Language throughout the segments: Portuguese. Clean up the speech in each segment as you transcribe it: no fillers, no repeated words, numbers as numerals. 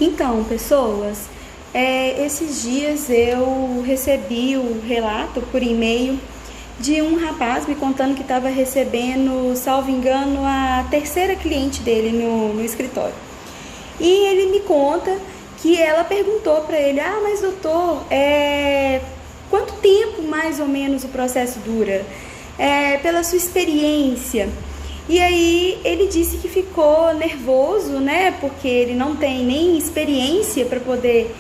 Então, pessoas, esses dias eu recebi o relato por e-mail de um rapaz me contando que estava recebendo, salvo engano, a terceira cliente dele no escritório. E ele me conta que ela perguntou para ele: mas doutor, quanto tempo mais ou menos o processo dura? Pela sua experiência. E aí ele disse que ficou nervoso, né? Porque ele não tem nem experiência para poder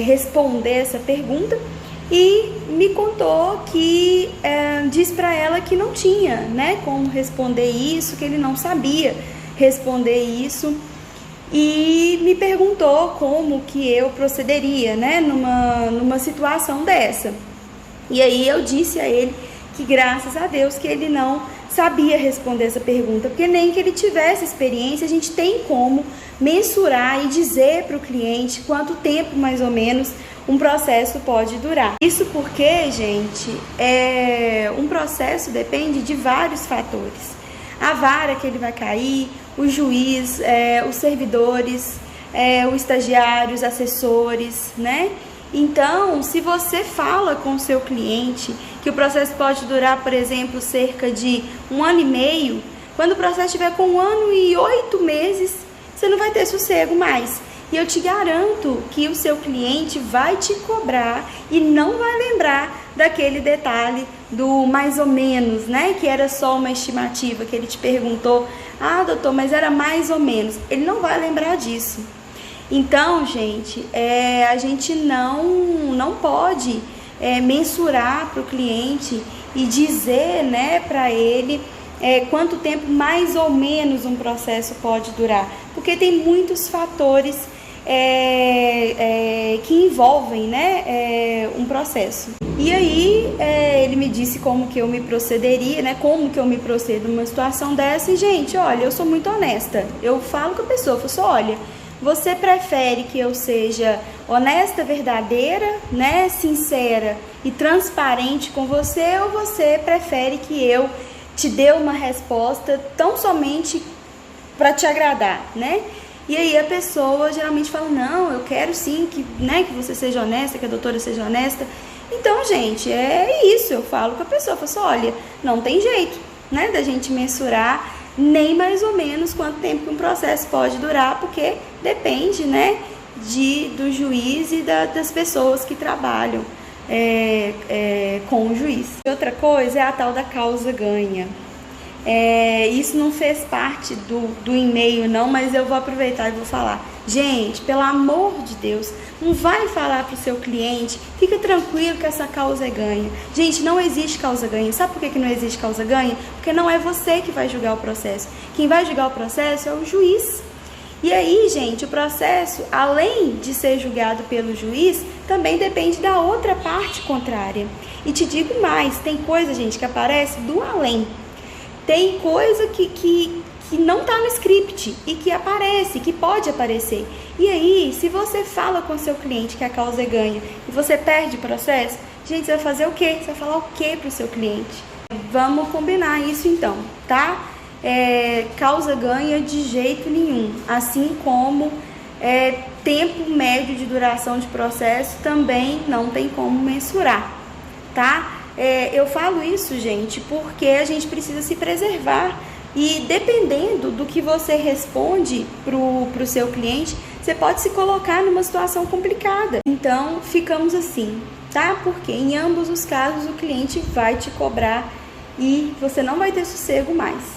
responder essa pergunta. E me contou que disse para ela que não tinha, né, como responder isso, que ele não sabia responder isso. E me perguntou como que eu procederia, né, numa situação dessa. E aí eu disse a ele que graças a Deus que ele não sabia responder essa pergunta, porque nem que ele tivesse experiência, a gente tem como mensurar e dizer para o cliente quanto tempo mais ou menos um processo pode durar. Isso porque, gente, um processo depende de vários fatores. A vara que ele vai cair, o juiz, os servidores, o estagiário, os assessores, né? Então, se você fala com o seu cliente que o processo pode durar, por exemplo, cerca de 1 ano e meio, quando o processo estiver com 1 ano e 8 meses, você não vai ter sossego mais. E eu te garanto que o seu cliente vai te cobrar e não vai lembrar daquele detalhe do mais ou menos, né? Que era só uma estimativa, que ele te perguntou: doutor, mas era mais ou menos. Ele não vai lembrar disso. Então, gente, a gente não pode mensurar para o cliente e dizer, né, para ele quanto tempo mais ou menos um processo pode durar, porque tem muitos fatores que envolvem, né, um processo. E aí ele me disse como que eu me procederia, né, como que eu me procedo numa situação dessa. E, gente, olha, eu sou muito honesta. Eu falo com a pessoa, eu falo: olha, você prefere que eu seja honesta, verdadeira, né, sincera e transparente com você, ou você prefere que eu te dê uma resposta tão somente para te agradar, né? E aí a pessoa geralmente fala: não, eu quero sim que você seja honesta, que a doutora seja honesta. Então, gente, é isso. Eu falo com a pessoa, eu falo: olha, não tem jeito, né, da gente mensurar nem mais ou menos quanto tempo que um processo pode durar, porque depende, né, do juiz e das pessoas que trabalham com o juiz. Outra coisa é a tal da causa ganha. Isso não fez parte do e-mail não, mas eu vou aproveitar e vou falar. Gente, pelo amor de Deus, não vai falar para o seu cliente: fica tranquilo que essa causa é ganha. Gente, não existe causa ganha. Sabe por que não existe causa ganha? Porque não é você que vai julgar o processo. Quem vai julgar o processo é o juiz. E aí, gente, o processo, além de ser julgado pelo juiz, também depende da outra parte contrária. E te digo mais, tem coisa, gente, que aparece do além. Tem coisa que não está no script e que aparece, que pode aparecer. E aí, se você fala com o seu cliente que a causa é ganha e você perde o processo, gente, você vai fazer o quê? Você vai falar o quê para o seu cliente? Vamos combinar isso então, tá? Causa ganha de jeito nenhum. Assim como tempo médio de duração de processo também não tem como mensurar, tá? Eu falo isso, gente, porque a gente precisa se preservar. E dependendo do que você responde pro seu cliente, você pode se colocar numa situação complicada. Então, ficamos assim, tá? Porque em ambos os casos o cliente vai te cobrar e você não vai ter sossego mais.